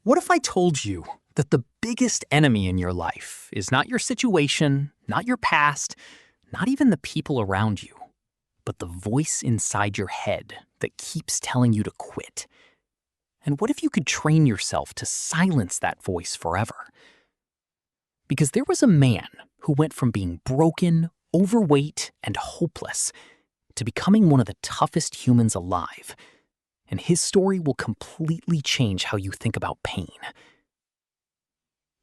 What if I told you that the biggest enemy in your life is not your situation, not your past, not even the people around you, but the voice inside your head that keeps telling you to quit? And what if you could train yourself to silence that voice forever? Because there was a man who went from being broken, overweight, and hopeless to becoming one of the toughest humans alive. And his story will completely change how you think about pain.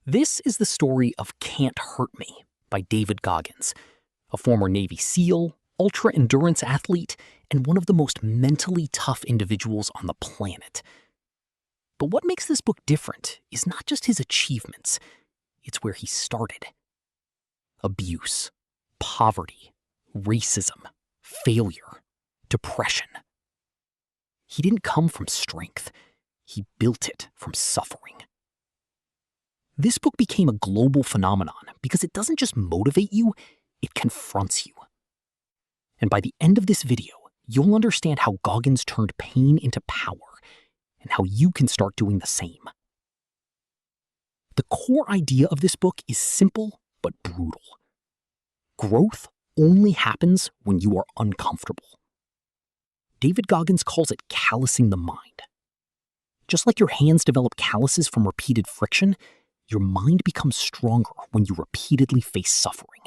This is the story of Can't Hurt Me by David Goggins, a former Navy SEAL, ultra-endurance athlete, and one of the most mentally tough individuals on the planet. But what makes this book different is not just his achievements, it's where he started. Abuse, poverty, racism, failure, depression. He didn't come from strength. He built it from suffering. This book became a global phenomenon because it doesn't just motivate you, it confronts you. And by the end of this video, you'll understand how Goggins turned pain into power and how you can start doing the same. The core idea of this book is simple but brutal. Growth only happens when you are uncomfortable. David Goggins calls it callousing the mind. Just like your hands develop calluses from repeated friction, your mind becomes stronger when you repeatedly face suffering.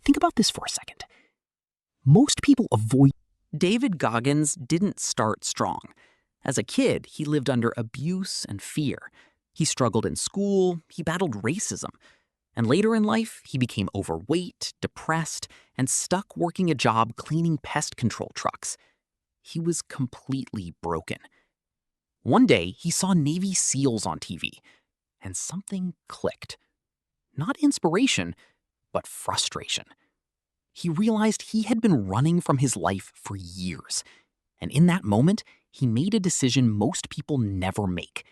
Think about this for a second. Most people avoid. David Goggins didn't start strong. As a kid, he lived under abuse and fear. He struggled in school, he battled racism. And later in life, he became overweight, depressed, and stuck working a job cleaning pest control trucks. He was completely broken. One day, he saw Navy SEALs on TV, and something clicked. Not inspiration, but frustration. He realized he had been running from his life for years, and in that moment, he made a decision most people never make: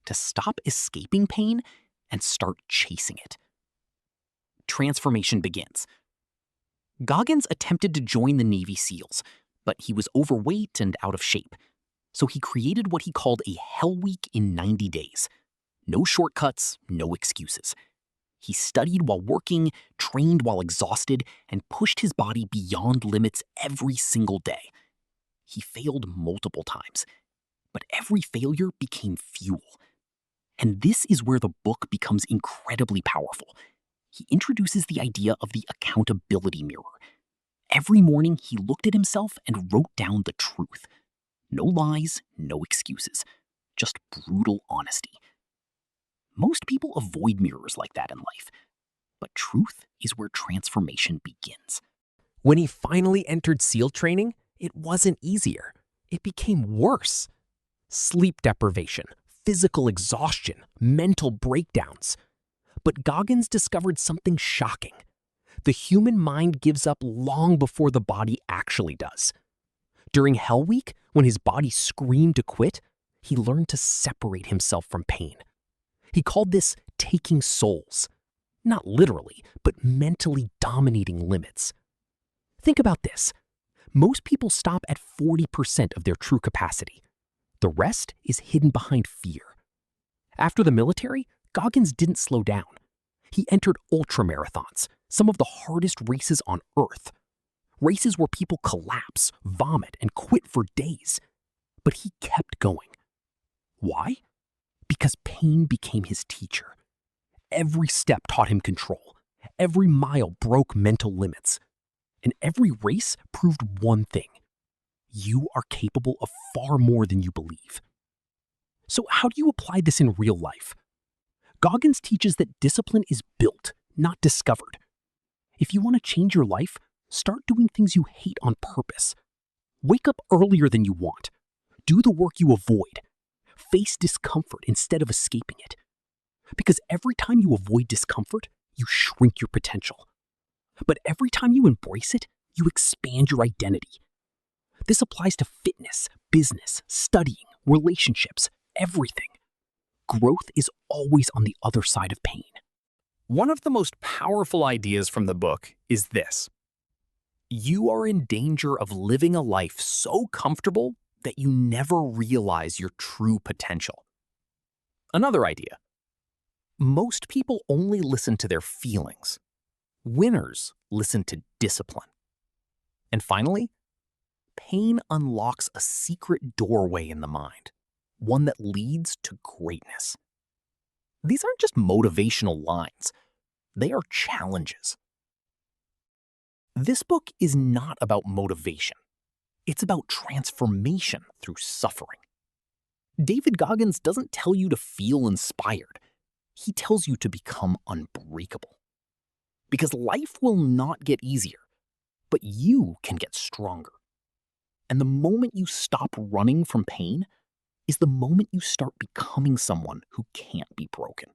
to stop escaping pain and start chasing it. Transformation begins. Goggins attempted to join the Navy SEALs, but he was overweight and out of shape. So he created what he called a Hell Week in 90 days. No shortcuts, no excuses. He studied while working, trained while exhausted, and pushed his body beyond limits every single day. He failed multiple times, but every failure became fuel. And this is where the book becomes incredibly powerful. He introduces the idea of the accountability mirror. Every morning, he looked at himself and wrote down the truth. No lies, no excuses, just brutal honesty. Most people avoid mirrors like that in life, but truth is where transformation begins. When he finally entered SEAL training, it wasn't easier. It became worse. Sleep deprivation, physical exhaustion, mental breakdowns. But Goggins discovered something shocking. The human mind gives up long before the body actually does. During Hell Week, when his body screamed to quit, he learned to separate himself from pain. He called this taking souls. Not literally, but mentally dominating limits. Think about this. Most people stop at 40% of their true capacity. The rest is hidden behind fear. After the military, Goggins didn't slow down. He entered ultramarathons, some of the hardest races on Earth. Races where people collapse, vomit, and quit for days. But he kept going. Why? Because pain became his teacher. Every step taught him control. Every mile broke mental limits. And every race proved one thing: you are capable of far more than you believe. So how do you apply this in real life? Goggins teaches that discipline is built, not discovered. If you want to change your life, start doing things you hate on purpose. Wake up earlier than you want. Do the work you avoid. Face discomfort instead of escaping it. Because every time you avoid discomfort, you shrink your potential. But every time you embrace it, you expand your identity. This applies to fitness, business, studying, relationships, everything. Growth is always on the other side of pain. One of the most powerful ideas from the book is this: you are in danger of living a life so comfortable that you never realize your true potential. Another idea. Most people only listen to their feelings. Winners listen to discipline. And finally, pain unlocks a secret doorway in the mind, one that leads to greatness. These aren't just motivational lines. They are challenges. This book is not about motivation. It's about transformation through suffering. David Goggins doesn't tell you to feel inspired. He tells you to become unbreakable. Because life will not get easier, but you can get stronger. And the moment you stop running from pain is the moment you start becoming someone who can't be broken.